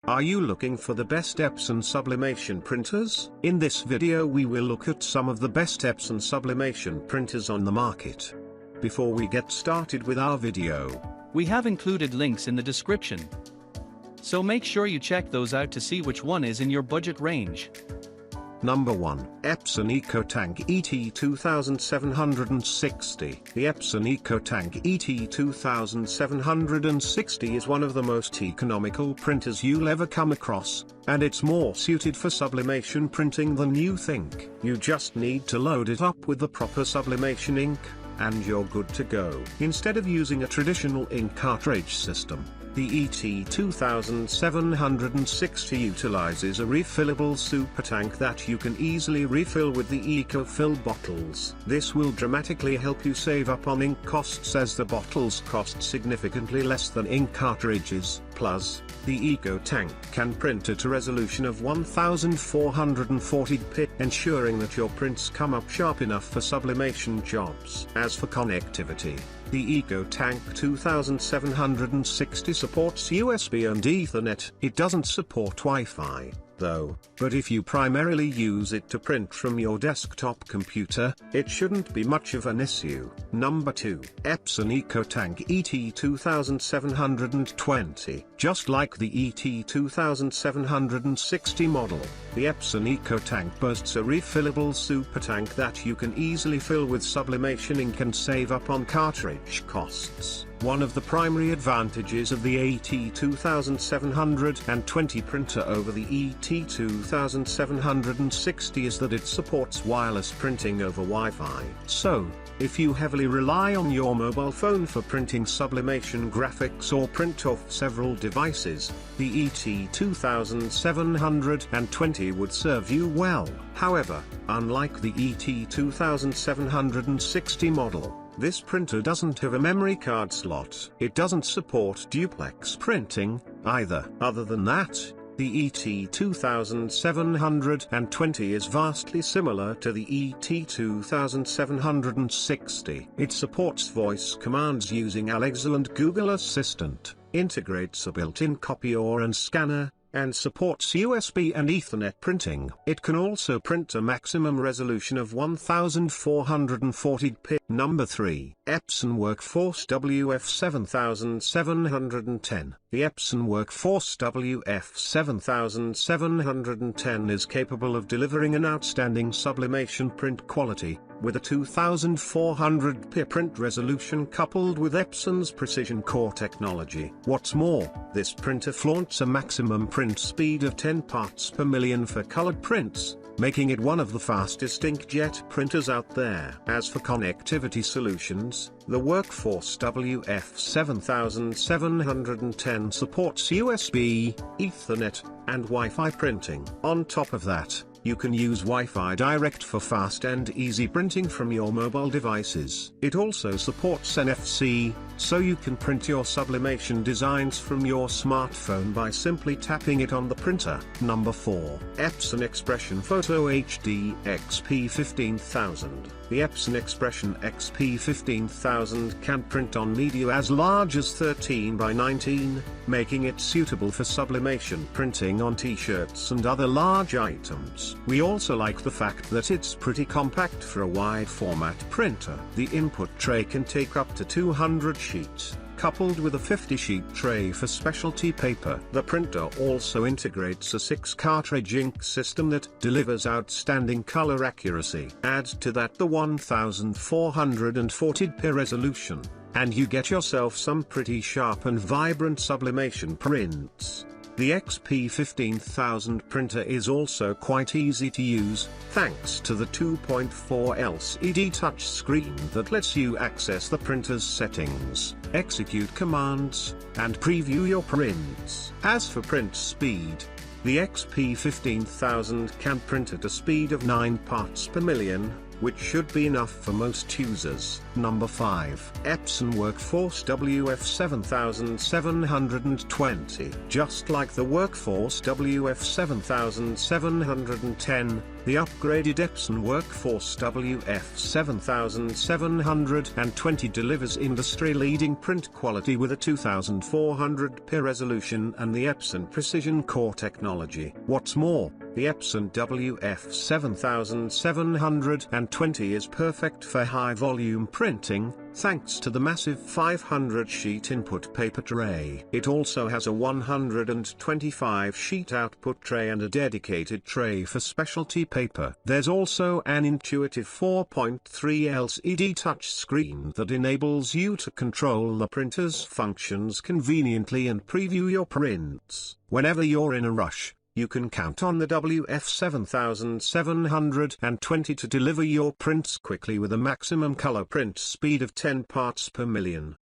Are you looking for the best Epson sublimation printers? In this video we will look at some of the best Epson sublimation printers on the market. Before we get started with our video, we have included links in the description, so make sure you check those out to see which one is in your budget range. Number 1. Epson EcoTank ET2760. The Epson EcoTank ET2760 is one of the most economical printers you'll ever come across, and it's more suited for sublimation printing than you think. You just need to load it up with the proper sublimation ink, and you're good to go. Instead of using a traditional ink cartridge system, the ET2760 utilizes a refillable super tank that you can easily refill with the EcoFill bottles. This will dramatically help you save up on ink costs, as the bottles cost significantly less than ink cartridges. Plus, the EcoTank can print at a resolution of 1440p, ensuring that your prints come up sharp enough for sublimation jobs. As for connectivity, the EcoTank 2760 supports USB and Ethernet. It doesn't support Wi-Fi, though, but if you primarily use it to print from your desktop computer, it shouldn't be much of an issue. Number 2. Epson EcoTank ET2720. Just like the ET2760 model, the Epson EcoTank boasts a refillable super tank that you can easily fill with sublimation ink and save up on cartridge costs. One of the primary advantages of the ET2720 printer over the ET2760 is that it supports wireless printing over Wi-Fi. So, if you heavily rely on your mobile phone for printing sublimation graphics or print off several devices, the ET2720 would serve you well. However, unlike the ET2760 model, this printer doesn't have a memory card slot. It doesn't support duplex printing, either. Other than that, the ET2720 is vastly similar to the ET2760. It supports voice commands using Alexa and Google Assistant, integrates a built-in copier and scanner, and supports USB and Ethernet printing. It can also print a maximum resolution of 1440p. Number 3. Epson Workforce WF7710. The Epson Workforce WF7710 is capable of delivering an outstanding sublimation print quality, with a 2400p print resolution coupled with Epson's precision core technology. What's more, this printer flaunts a maximum print speed of 10 parts per million for colored prints, making it one of the fastest inkjet printers out there. As for connectivity solutions, the Workforce WF7710 supports USB, Ethernet, and Wi-Fi printing. On top of that, you can use Wi-Fi Direct for fast and easy printing from your mobile devices. It also supports NFC, so you can print your sublimation designs from your smartphone by simply tapping it on the printer. Number 4. Epson Expression Photo HD XP15000. The Epson Expression XP15000 can print on media as large as 13 by 19, making it suitable for sublimation printing on t-shirts and other large items. We also like the fact that it's pretty compact for a wide format printer. The input tray can take up to 200 sheets, coupled with a 50-sheet tray for specialty paper. The printer also integrates a 6-cartridge ink system that delivers outstanding color accuracy. Add to that the 1440p resolution, and you get yourself some pretty sharp and vibrant sublimation prints. The XP15000 printer is also quite easy to use, thanks to the 2.4 LCD touchscreen that lets you access the printer's settings, execute commands, and preview your prints. As for print speed, the XP15000 can print at a speed of 9 parts per million, which should be enough for most users. Number 5. Epson Workforce WF7720. Just like the Workforce WF7710, the upgraded Epson Workforce WF7720 delivers industry-leading print quality with a 2400p resolution and the Epson Precision Core technology. What's more, the Epson WF7720 is perfect for high-volume printing, thanks to the massive 500-sheet input paper tray. It also has a 125-sheet output tray and a dedicated tray for specialty paper. There's also an intuitive 4.3 LCD touchscreen that enables you to control the printer's functions conveniently and preview your prints. Whenever you're in a rush, you can count on the WF7720 to deliver your prints quickly with a maximum color print speed of 10 parts per million.